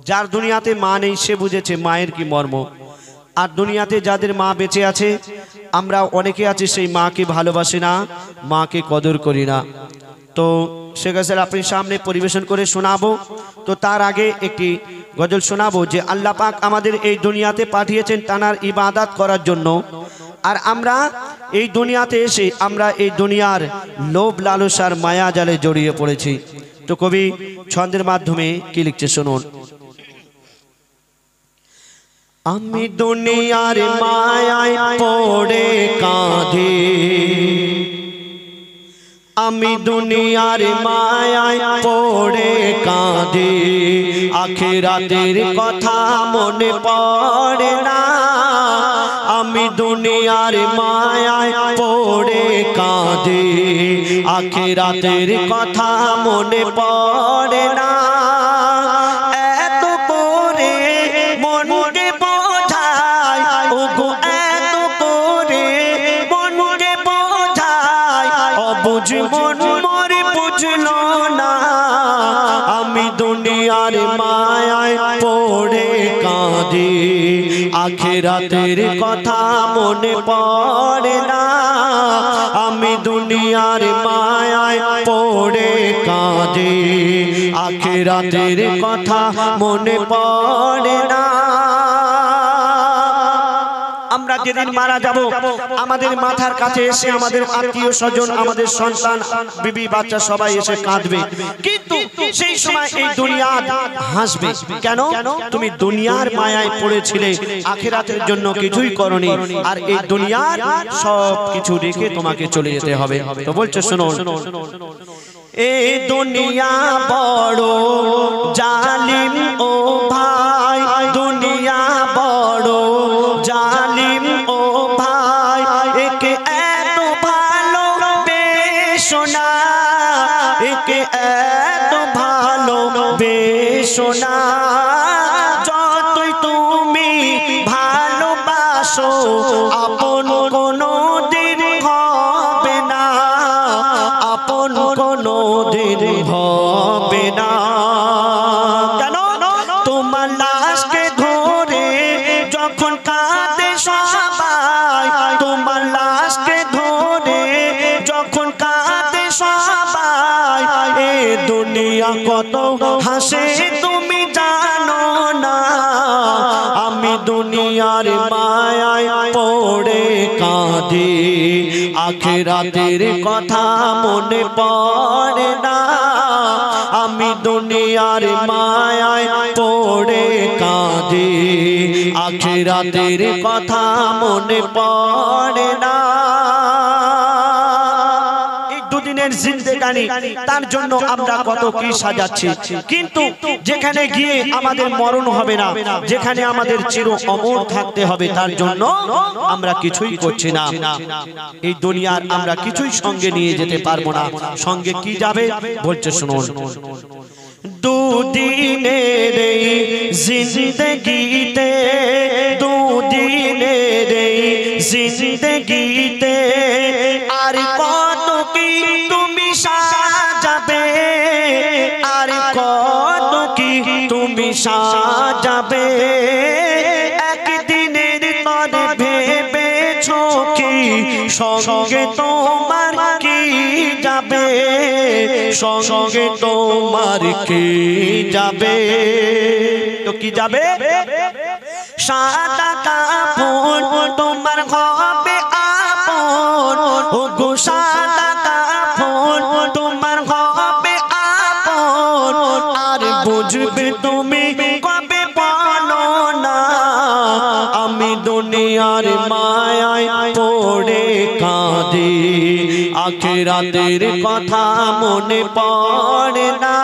যার দুনিয়াতে মা নেই সে বুঝেছে মায়ের কি মর্ম। আর দুনিয়াতে যাদের মা বেঁচে আছে আমরা অনেকে আছি সেই মাকে ভালোবাসি না, মাকে কদর করি না। তো শেখ হাসিনা আপনি সামনে পরিবেশন করে শোনাবো। তো তার আগে একটি গজল শোনাবো যে আল্লাহ পাক আমাদের এই দুনিয়াতে পাঠিয়েছেন তানার ইবাদত করার জন্য। আর আমরা এই দুনিয়াতে এসে আমরা এই দুনিয়ার লোভ লালসার মায়া জালে জড়িয়ে পড়েছি। তো কবি ছন্দের মাধ্যমে কি লিখছে শুনুন। আমি দুনিয়ার মায়ায় পড়ে কাঁদে, আমি দুনিয়ার মায়ায় পড়ে কাঁদে, আখিরাতের কথা মনে পড়ে না। আমি দুনিয়ার মায়ায় পড়ে কাঁদে, আখিরাতের কথা মনে পড়ে না। এত করে মনকে বোঝায়, ওগো এত করে মনকে বোঝায়, অবুঝ মন মরে বুঝলো না। আমি দুনিয়ার মায়ায় পড়ে কাঁদে, আখিরাতের কথা মনে পড়ে না। আমি দুনিয়ার মায়ায় পড়ে কাঁদে, আখিরাতের কথা মনে পড়ে না। আমরা যেদিন মারা যাব আমাদের মাথার কাছে এসে আমাদের আত্মীয় স্বজন, আমাদের সন্তান, বিবি বাচ্চা সবাই এসে কাঁদবে, কিন্তু সেই সময় এই দুনিয়া হাসবে। কেন? তুমি দুনিয়ার মায়ায় পড়েছিলে, আখিরাতের জন্য কিছুই করনি, আর এই দুনিয়ার সব কিছু রেখে তোমাকে চলে যেতে হবে। তো বলছে শুনুন, এই দুনিয়া বড় জালিম ও ভাই, দুনিয়া বড় জালিম ও ভাই, একে এত ভালো বেশো না, একে এত ভালো বেশো না। যতই তুমি ভালোবাসো আপন কোনো দিন হবে না, আপন কোনো দিন হবে না। কেন? তোমার লাশকে ধরে যখন কাঁদে সবাই, তোমার লাশকে ধরে যখন কাঁদে সবাই, এ দুনিয়া কত হাসে তুমি জানো না। আমি দুনিয়ার মায়ায় পড়ে কাঁদে, আখিরাতের কথা মনে পড়ে না। আমি দুনিয়ার মায়ায় পড়ে কাঁদে, আখিরাতের কথা মনে পড়ে না। দুদিনের জিন্দেগানি, তার জন্য আমরা কত কি সাজাচ্ছি, কিন্তু যেখানে গিয়ে আমাদের মরণ হবে না, যেখানে আমাদের চির অমর থাকতে হবে, তার জন্য আমরা কিছুই করছি না। এই দুনিয়ার আমরা কিছুই সঙ্গে নিয়ে যেতে পারবো না। সঙ্গে কি যাবে বলছে শুনুন, দুদিনের জিন্দেগিতে, দুদিনের জিন্দেগিতে আর কত কি তুমি সাজাবে, আর কত কি তুমি সাজাবে। একদিনের তরে ভেবেছো কি সঙ্গে তোমার কি যাবে, সঙ্গে তোমার কি যাবে। তো কি যাবে? সাদা কাপড় তোমার হবে আপন, ওগো সাদা কাপড় তোমার হবে আপন, আর বুঝবে তুমি কবে বলো না। আমি দুনিয়ার মায়ায় পড়ে কাঁদে, আখিরাতের কথা মনে পড়ে না।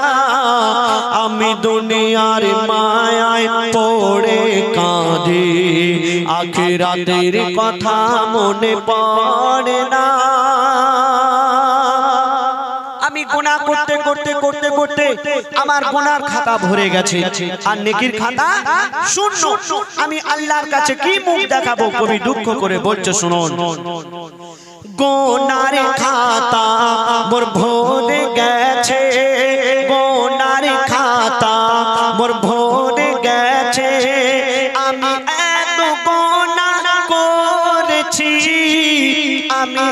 আমি দুনিয়ার মায়ায় পড়ে কাঁদে, আখিরাতের কথা মনে পড়ে না। আমি গুনাহ করতে করতে করতে করতে আমার গুনার খাতা ভরে গেছে, আর নেকির খাতা শূন্য। আমি আল্লাহর কাছে কি মুখ দেখাবো? কবি দুঃখ করে বলছে শুনুন, গুনার খাতা মোর ভরে গেছে, গুনার খাতা মোর ভরে গেছে আমি এত গুনাহ করেছি আমি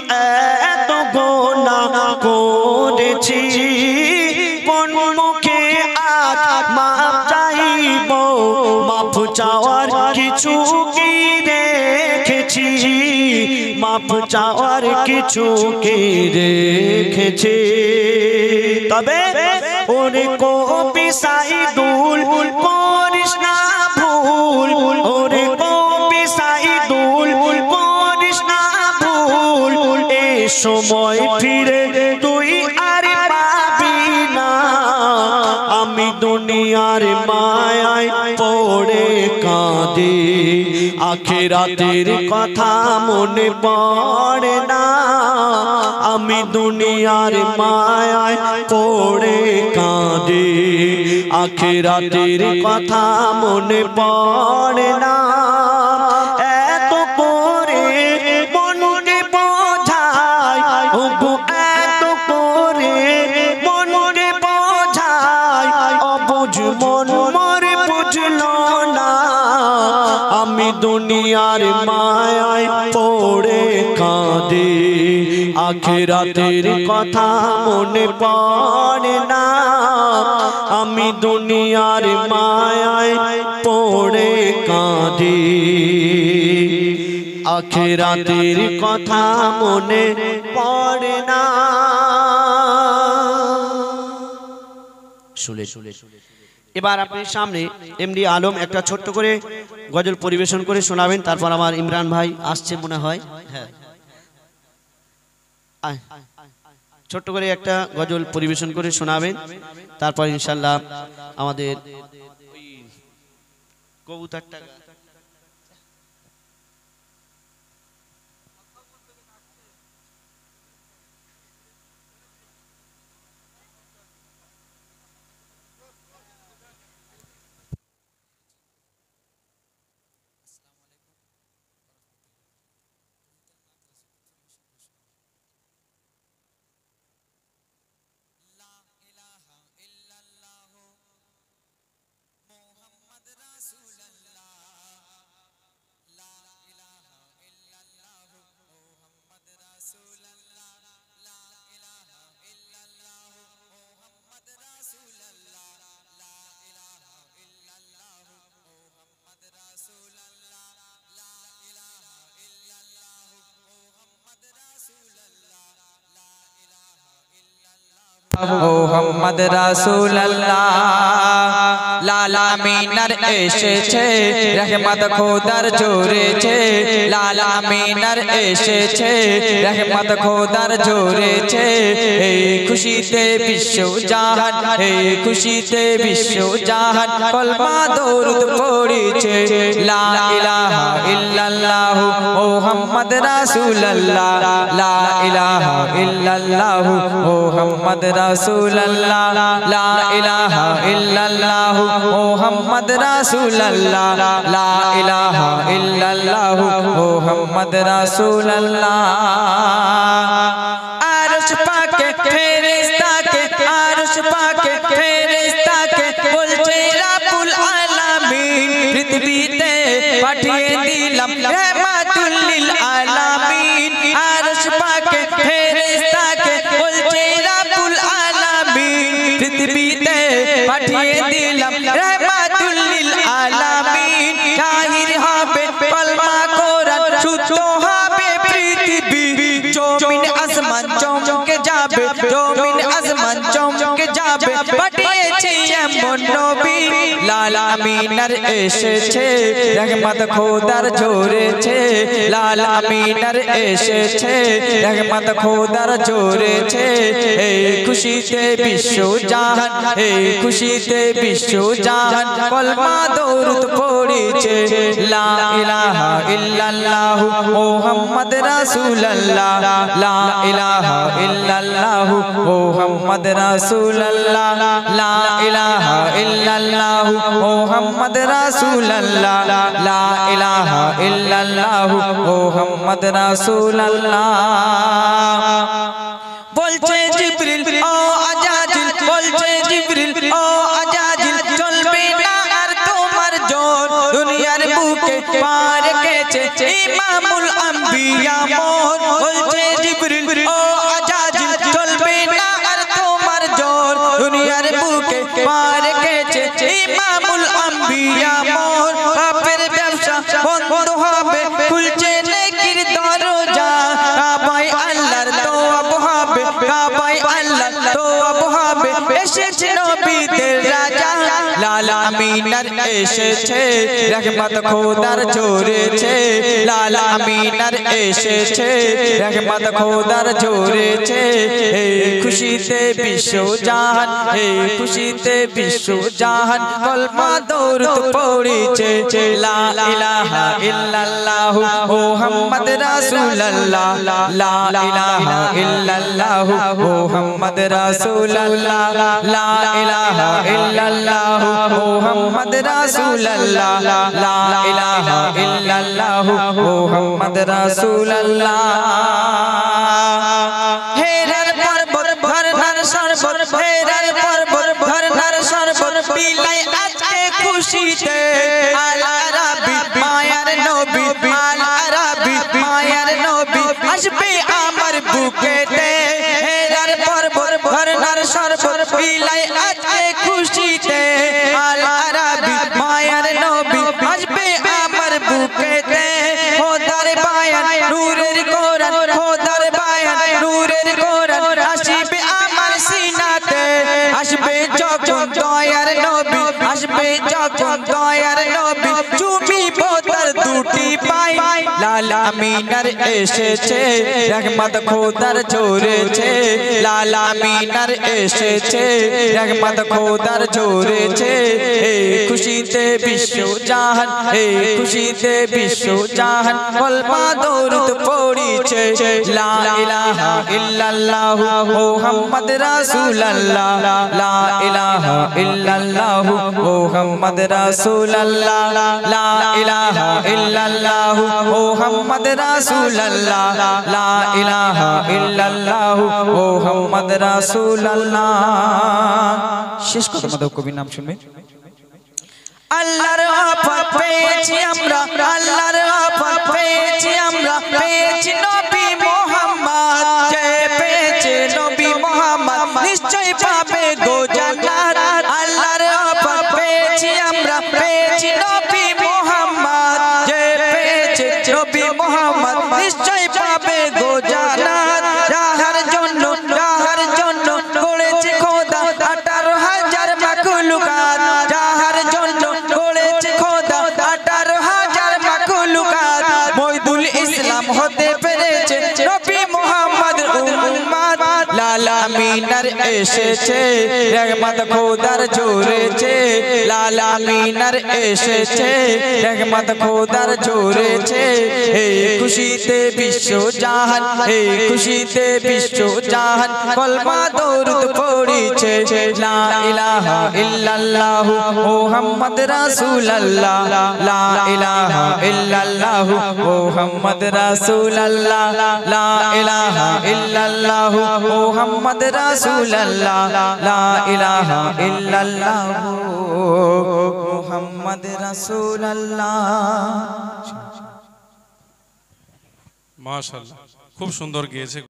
এত গুনাহ করেছি কোন মুখে আজ মাপ চাইব মাপ চাওয়ার কিছু কি রেখেছি মাপ চাওয়ার কিছু কি রেখেছি তবে ওরে কবি সাইদুল করিস না ভুল ওরে কবি সাইদুল করিস না ভুল এই সময় ফিরে তুই আর পাবি না আমি দুনিয়ার মায়ায় পড়ে কাঁদি আখিরাতের কথা মনে পড়ে না আমি দুনিয়ার মায়ায় পড়ে কাঁদি আখিরাতের কথা মনে পড়ে না এত করে মনকে বোঝায় ওগো এত করে মনকে বোঝায় অবুঝ মন মরে বুঝলো না আমি দুনিয়ার মায়ায় পড়ে কাঁদি আখিরাতের কথা মনে পড়ে না আমি দুনিয়ার মায়ায় পড়ে কাঁদি আখিরাতের কথা মনে পড়ে না শুলে এবার আপনার সামনে এমডি আলম একটা ছোট্ট করে গজল পরিবেশন করে শোনাবেন তারপর আমার ইমরান ভাই আসছে মনে হয় হ্যাঁ ছোট্ট করে একটা গজল পরিবেশন করে শোনাবেন তারপর ইনশাআল্লাহ আমাদের কবুতরটা মোহাম্মদ রাসূলুল্লাহ লাল আমিনার এসেছে রহমত খোদার জোরেছে লাল আমিনার এসেছে রহমত খোদার জোরেছে এই খুশিতে বিশ্ব জাহান এই খুশিতে বিশ্ব জাহান কলমা দরুদ পড়েছে লা ইলাহা ইল্লাল্লাহ মোহাম্মদ রাসূলুল্লাহ লা ইলাহা ইল্লাল্লাহ মোহাম্মদ রাসূলুল্লাহ লা ইলাহা ইল্লাল্লাহ মোহাম্মদ রাসূলুল্লাহ লা ইলাহা ইল্লাল্লাহ মোহাম্মদ রাসূলুল্লাহ আরশ পাকে ফেরেশতাকে আরশ পাকে ফেরেশতাকে বলছে রাব্বুল আলামিন পৃথিবীতে পাঠিয়ে দিলাম রহমাতুল লিল আলামিন আরশ পাকে ফেরেশতাকে বলছে রাব্বুল আলামিন পৃথিবীতে পাঠিয়ে দিলাম রহমাতুল লিল আলামিন জাহির হবে কলমা কোরআন শুদ্ধ হবে পৃথিবী জমিন আসমান চমকে যাবে জমিন আসমান চমকে যাবে পাঠিয়েছে এমন নবী লাল আমিনার এসেছে রহমত খোদার জোরেছে লাল আমিনার এসেছে রহমত খোদার জোরেছে এই খুশিতে বিশ্ব জাহান এই খুশিতে বিশ্ব জাহান কলমা দরুদ পড়েছে লা ইলাহা ইল্লাল্লাহ মুহাম্মদ রাসূলুল্লাহ লা ইলাহা ইল্লাল্লাহ মুহাম্মদ রাসূলুল্লাহ লা ইলাহা ইল্লাল্লাহ মুহাম্মদ রাসূলুল্লাহ লা ইলাহা ইল্লাল্লাহ মুহাম্মদ রাসূলুল্লাহ বলছে জিবরিল ও আজাজিল বলছে জিবরিল ও আজাজিল চলবে না আর তোমার পার কেছে ইমামুল আম্বিয়া মোর বলছে জিবরিল ও আজাজিল চলবে না আর তোমার জোর দুনিয়ার বুকে পার কেছে ইমামুল আম্বিয়া মোর পাপের ব্যবসা বন্ধ হবে খুলছে নেকির দরজা কাবায় আল্লাহর তওয়াব হবে কাবায় আল্লাহর তওয়াব হবে এসেছে নবীদের রাজা লাল আমিনার এসেছে রহমত খোদার ঝরেছে লাল আমিনার এসেছে রহমত খোদার ঝরেছে এই খুশিতে বিশ্ব জাহান এই খুশিতে বিশ্ব জাহান কলমা দরুদ পড়েছে লা ইলাহা ইল্লাল্লাহ মুহাম্মদ রাসূলুল্লাহ লা ইলাহা ইল্লাল্লাহ মুহাম্মদ রাসূলুল্লাহ লা ইলাহা ইল্লাল্লাহ মুহাম্মদ রাসূলুল্লাহ লা ইলাহা ইল্লাল্লাহ মুহাম্মদ রাসূলুল্লাহ হেরার পর্বত ঝরনার শরবত হেরার পর্বত ঝরনার শরবত বিলাই আজকে খুশিতে আল আরাবী মায়ার নবী আল আরাবী মায়ার নবী আসবে আমার বুকেতে হেরার পর্বত ঝরনার শরবত বিলাই আজকে খুশিতে আল আরাবী মায়ার নবী আসবে আমার বুকেতে খোদার বায়ান নূরের কোরআন খোদার বায়ান নূরের কোরআন আসবে আমার সিনাতে আসবে যখন দয়ার নবী আসবে যখন দয়ার নবী চুমিব তার দুটি পাই লাল আমিনার এসেছে রহমত খোদার ঝরেছে লাল আমিনার এসেছে রহমত খোদার ঝরেছে এই খুশিতে বিশ্ব জাহান এই খুশিতে বিশ্ব জাহান কলমা দরুদ পড়েছে লা ইলাহা ইল্লাল্লাহ মুহাম্মদ রাসূলুল্লাহ লা ইলাহা ইল্লাল্লাহ মুহাম্মদ রাসূলুল্লাহ লা ইলাহা ইল্লাল্লাহ মুহাম্মদ রাসূলুল্লাহ লা ইলাহা ইল্লাল্লাহ মুহাম্মদ রাসূলুল্লাহ শেষ কথা মাধব কবির নাম শুনবে আল্লাহর আফাত পেয়েছি আমরা আল্লাহর আফাত পেয়েছি আমরা পেয়েছি নবী মুহাম্মদ যে পেয়েছে নবী মুহাম্মদ নিশ্চয় পাবে গো জান্নাত আল্লাহর আফাত পেয়েছি আমরা পেয়েছি নবী মুহাম্মদ যে পেয়েছে নবী মুহাম্মদ নিশ্চয় পাবে গো জান্নাত যাহার জন্য করেছে খোদা 18,000 মাখলুকাত যাহার জন্য করেছে খোদা 18,000 মাখলুকাত মইদুল ইসলাম হতে পেরেছে নবী মুহাম্মদ উম্মত লাল আমিনার এসেছে রহমত খোদার ঝরেছে লাল আমিনার এসেছে রহমত খোদার ঝরেছে এই খুশিতে বিশ্ব জাহান এই খুশিতে বিশ্ব জাহান কলমা দরুদ পড়েছে লা ইলাহা ইল্লাল্লাহ মুহাম্মদ রাসূলুল্লাহ লা ইলাহা ইল্লাল্লাহ মুহাম্মদ রাসূলুল্লাহ লা ইলাহা ইল্লাল্লাহ মুহাম্মদ রাসূলুল্লাহ লা ইলাহা ইল্লাল্লাহ মুহাম্মদ রাসূলুল্লাহ মাশাআল্লাহ খুব সুন্দর গেয়েছে।